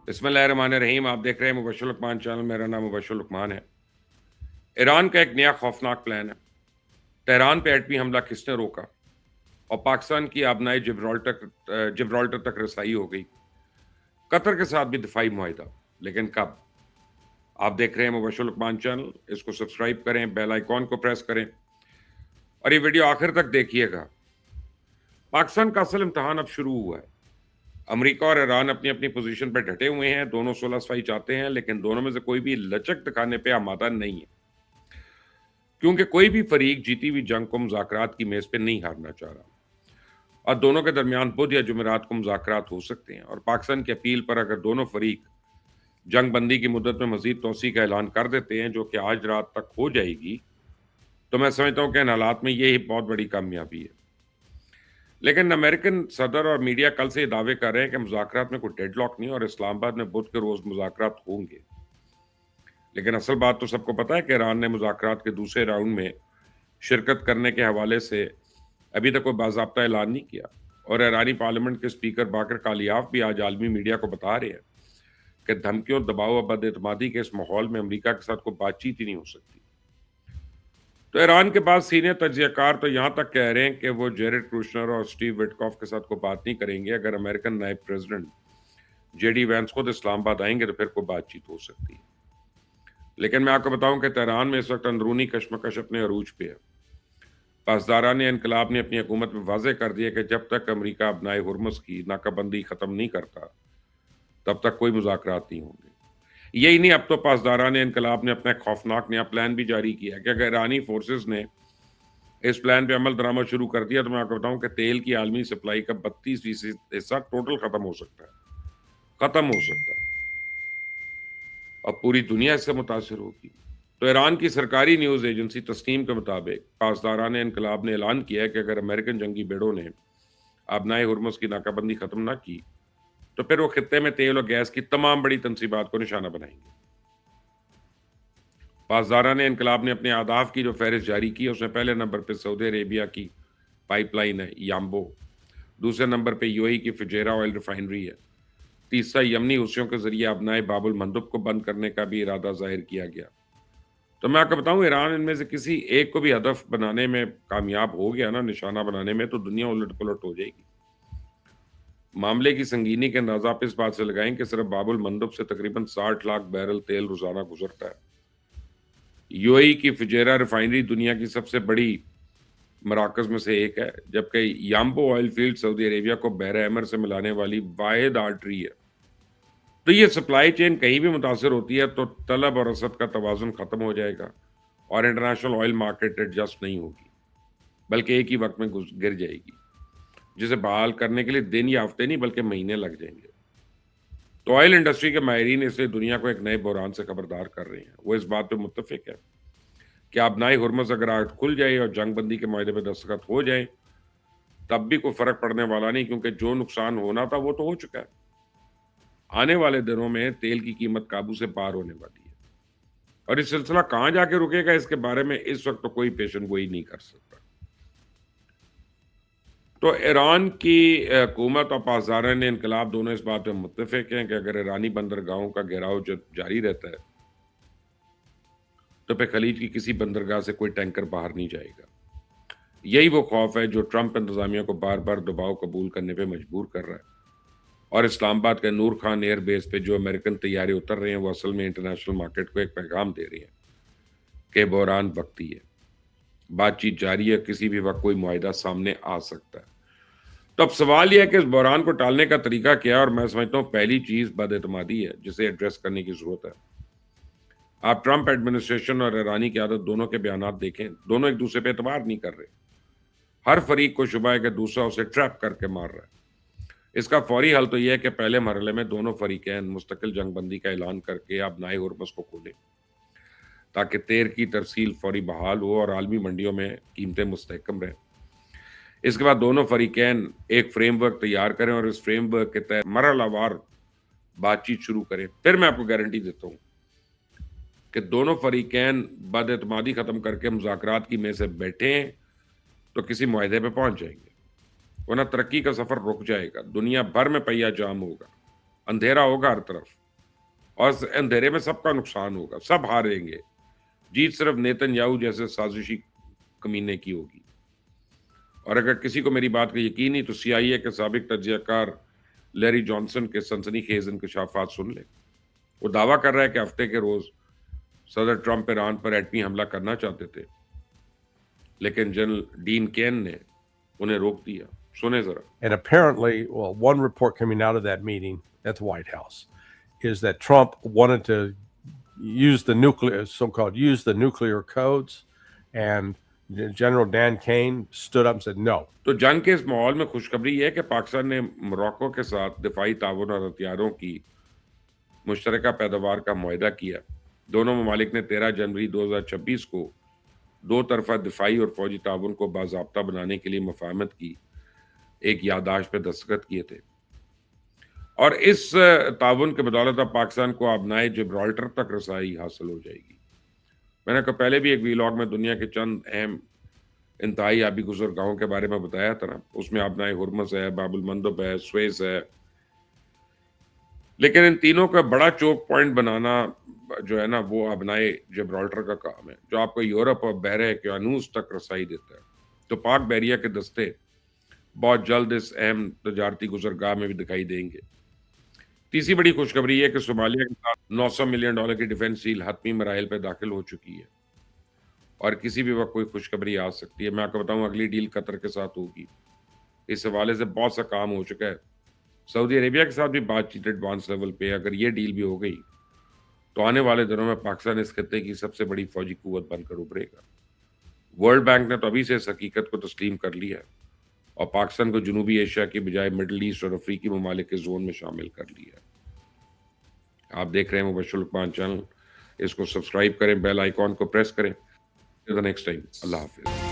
बिस्मिल्लाहिर्रहमानिर्रहीम। आप देख रहे हैं मुबश्शिर लुकमान चैनल। मेरा नाम मुबश्शिर लुकमान है। ईरान का एक नया खौफनाक प्लान है। तेहरान पे एटमी हमला किसने रोका? और पाकिस्तान की आबनाई जिब्राल्टर तक रसाई हो गई। कतर के साथ भी दिफाई मुआहिदा, लेकिन कब? आप देख रहे हैं मुबश्शिर लुकमान चैनल। इसको सब्सक्राइब करें, बेल आइकॉन को प्रेस करें और ये वीडियो आखिर तक देखिएगा। पाकिस्तान का असल इम्तहान अब शुरू हुआ है। अमेरिका और ईरान अपनी अपनी पोजीशन पर डटे हुए हैं। दोनों सुलह सफाई चाहते हैं, लेकिन दोनों में से कोई भी लचक दिखाने पे आमादा नहीं है, क्योंकि कोई भी फरीक जीती हुई जंग को मुज़ाकरात की मेज पे नहीं हारना चाह रहा। और दोनों के दरमियान बुध या जुमेरात को मुज़ाकरात हो सकते हैं, और पाकिस्तान की अपील पर अगर दोनों फरीक जंग बंदी की मुद्दत में मजीद तोसी का ऐलान कर देते हैं, जो कि आज रात तक हो जाएगी, तो मैं समझता हूँ कि इन हालात में ये बहुत बड़ी कामयाबी है। लेकिन अमेरिकन सदर और मीडिया कल से ये दावे कर रहे हैं कि मुज़ाकरात में कोई डेडलॉक नहीं और इस्लामाबाद में बुध के रोज मुज़ाकरात होंगे। लेकिन असल बात तो सबको पता है कि ईरान ने मुज़ाकरात के दूसरे राउंड में शिरकत करने के हवाले से अभी तक कोई बाज़ाब्ता ऐलान नहीं किया। और ईरानी पार्लियामेंट के स्पीकर बाकर कालियाफ भी आज आलमी मीडिया को बता रहे हैं कि धमकियों, दबाव और बदएतमादी के इस माहौल में अमेरिका के साथ कोई बातचीत ही नहीं हो सकती। तो ईरान के पास सीनियर तज्जियाकार तो यहाँ तक कह रहे हैं कि वो जेरेड कुशनर और स्टीव विटकॉफ के साथ कोई बात नहीं करेंगे। अगर अमेरिकन नायब प्रेसिडेंट जेडी वैंस खुद इस्लामाबाद आएंगे तो फिर कोई बातचीत हो सकती है। लेकिन मैं आपको बताऊं कि तेहरान में इस वक्त अंदरूनी कशमकश अपने अरूज पे है। पासदारान इनकलाब ने अपनी हुकूमत में वाजे कर दिया कि जब तक अमेरिका अपनाए हुर्मुज़ की नाकाबंदी ख़त्म नहीं करता, तब तक कोई मुज़ाकरात नहीं होंगे। यही नहीं, अब तो पासदारान इनकलाब ने अपना एक खौफनाक नया प्लान भी जारी किया कि अगर ईरानी फोर्सेस ने इस प्लान पे अमल दरामद शुरू कर दिया, तो मैं आपको बताऊं कि तेल की आलमी सप्लाई का 32% हिस्सा टोटल खत्म हो सकता है। खत्म हो सकता है और पूरी दुनिया इससे मुतासर होगी। तो ईरान की सरकारी न्यूज़ एजेंसी तस्नीम के मुताबिक पासदारान इनकलाब ने ऐलान किया है कि अगर अमेरिकन जंगी बेड़ों ने आबनाए हुर्मुज़ की नाकाबंदी ख़त्म ना की, तो फिर वो खित्ते में तेल और गैस की तमाम बड़ी तनसीबात को निशाना बनाएंगे। पासदारान इनकलाब ने अपने अहदाफ की जो फहरिस्त जारी की है, उसमें पहले नंबर पर सऊदी अरेबिया की पाइपलाइन है याम्बो, दूसरे नंबर पे यूएई की फुजैरा ऑयल रिफाइनरी है, तीसरा यमनी हुसियों के जरिए अपनाए बाबुल मंदब को बंद करने का भी इरादा जाहिर किया गया। तो मैं आपको बताऊं, ईरान इनमें से किसी एक को भी हदफ बनाने में कामयाब हो गया ना, निशाना बनाने में, तो दुनिया उलट पुलट हो जाएगी। मामले की संगीनी के अंदाजा आप इस बात से लगाएं कि सिर्फ बाबुल मंदब से तकरीबन 60 लाख बैरल तेल रोजाना गुजरता है। यूएई की फुजैरा रिफाइनरी दुनिया की सबसे बड़ी मराकज में से एक है, जबकि याम्बो ऑयल फील्ड सऊदी अरेबिया को बहर अहमर से मिलाने वाली वाहिद आर्टरी है। तो ये सप्लाई चेन कहीं भी मुतासर होती है तो तलब और रसद का तवाज़ुन ख़त्म हो जाएगा और इंटरनेशनल ऑयल मार्केट एडजस्ट नहीं होगी, बल्कि एक ही वक्त में गिर जाएगी, जिसे बहाल करने के लिए दिन या हफ्ते नहीं बल्कि महीने लग जाएंगे। तो ऑयल इंडस्ट्री के माहिरीन इसलिए दुनिया को एक नए बहरान से खबरदार कर रहे हैं। वो इस बात पे मुत्तफिक है कि आबनाई हुर्मुज़ अगर आज खुल जाए और जंग बंदी के माहदे पर दस्तखत हो जाए, तब भी कोई फ़र्क पड़ने वाला नहीं, क्योंकि जो नुकसान होना था वो तो हो चुका है। आने वाले दिनों में तेल की कीमत काबू से पार होने वाली है और ये सिलसिला कहाँ जाके रुकेगा, इसके बारे में इस वक्त तो कोई पेशन गोई नहीं कर सकता। तो ईरान की हुकूमत और पासदारान इनकलाब दोनों इस बात पर मुत्तफिक हैं कि अगर ईरानी बंदरगाहों का घेराव जब जारी रहता है, तो फिर खलीज की किसी बंदरगाह से कोई टैंकर बाहर नहीं जाएगा। यही वो खौफ है जो ट्रंप इंतजामिया को बार बार दबाव कबूल करने पे मजबूर कर रहा है। और इस्लामाबाद के नूर खान एयर बेस पे जो अमेरिकन तैयारे उतर रहे हैं, वो असल में इंटरनेशनल मार्केट को एक पैगाम दे रही है कि बहरान वक्ती है, बातचीत जारी है, किसी भी वक्त कोई मुआहिदा सामने आ सकता है। तो अब सवाल यह है कि इस बहरान को टालने का तरीका क्या है, और मैं समझता हूँ पहली चीज बदएतमादी है, जिसे एड्रेस करने की जरूरत है। आप ट्रंप एडमिनिस्ट्रेशन और ईरानी की आदत दोनों के बयान देखें, दोनों एक दूसरे पे एतबार नहीं कर रहे। हर फरीक को शुबा है कि दूसरा उसे ट्रैप करके मार रहा है। इसका फौरी हल तो यह है कि पहले मरहले में दोनों फरीकैन मुस्तकिल जंगबंदी का ऐलान करके आबनाए हुर्मुज़ को खोलें, ताकि तेल की तरसील फौरी बहाल हो और आलमी मंडियों में कीमतें मुस्तहकम रहें। इसके बाद दोनों फरीकैन एक फ्रेमवर्क तैयार करें और इस फ्रेमवर्क के तहत मरहलावार बातचीत शुरू करें। फिर मैं आपको गारंटी देता हूँ कि दोनों फरीकैन बदएतमादी ख़त्म करके मुज़ाकरात की मेज़ से बैठें तो किसी मुआहदे पे पहुंच जाएंगे, वरना तरक्की का सफर रुक जाएगा, दुनिया भर में पहिया जाम होगा। اندھیرا ہوگا ہر طرف اور اندھیرے میں سب کا نقصان ہوگا, سب ہاریں گے. جیت صرف نیتن یاہو جیسے سازشی کمینے کی ہوگی. اور اگر کسی کو میری بات کا یقین نہیں تو CIA کے سابق تجزیہ کار لیری جانسن کے سنسنی خیز انکشافات سن لے. وہ دعویٰ کر رہا ہے کہ ہفتے کے روز صدر ٹرمپ ایران پر ایٹمی حملہ کرنا چاہتے تھے, لیکن جنرل ڈین کین نے انہیں روک دیا. سنیں ذرا. And apparently, well, one report coming out of that meeting at the White House is that Trump wanted to use the nuclear codes, and General Dan Kane stood up and said no. تو جنگ کے اس ماحول میں خوشخبری یہ ہے کہ پاکستان نے موراکو کے ساتھ دفاعی تعاون اور ہتھیاروں کی مشترکہ پیداوار کا معاہدہ کیا. دونوں ممالک نے 13 جنوری 2026 کو دو طرفہ دفاعی اور فوجی تعاون کو باضابطہ بنانے کے لیے مفاہمت کی ایک یادداشت پہ دستخط کیے تھے. اور اس تعاون کے بدولت اب پاکستان کو آبنائے جبرالٹر تک رسائی حاصل ہو جائے گی. میں نے پہلے بھی ایک ویلاگ میں دنیا کے چند اہم انتہائی آبی گزرگاہوں کے بارے میں بتایا تھا نا. اس میں آبنائے ہرمز ہے, باب المندب ہے, سویز ہے. لیکن ان تینوں کا بڑا چوک پوائنٹ بنانا جو ہے نا وہ آبنائے جبرالٹر کا کام ہے, جو آپ کو یورپ اور بحر اوقیانوس تک رسائی دیتا ہے. تو پاک بحریہ کے دستے بہت جلد اس اہم تجارتی گزرگاہ میں بھی دکھائی دیں گے. تیسری بڑی خوشخبری ہے کہ صومالیہ کے ساتھ $900 ملین کی ڈیفنس ڈیل حتمی مراحل پہ داخل ہو چکی ہے اور کسی بھی وقت کوئی خوشخبری آ سکتی ہے. میں آپ کو بتاؤں اگلی ڈیل قطر کے ساتھ ہوگی. اس حوالے سے بہت سا کام ہو چکا ہے. سعودی عربیہ کے ساتھ بھی بات چیت ایڈوانس لیول پہ. اگر یہ ڈیل بھی ہو گئی تو آنے والے دنوں میں پاکستان اس خطے کی سب سے بڑی فوجی قوت بن کر ابھرے گا. ورلڈ بینک نے تو ابھی سے اس حقیقت کو تسلیم کر لیا ہے اور پاکستان کو جنوبی ایشیا کی بجائے مڈل ایسٹ اور افریقی ممالک کے زون میں شامل کر لیا ہے. آپ دیکھ رہے ہیں مبشر لقمان چینل. اس کو سبسکرائب کریں, بیل آئیکن کو پریس کریں. Next time. اللہ حافظ.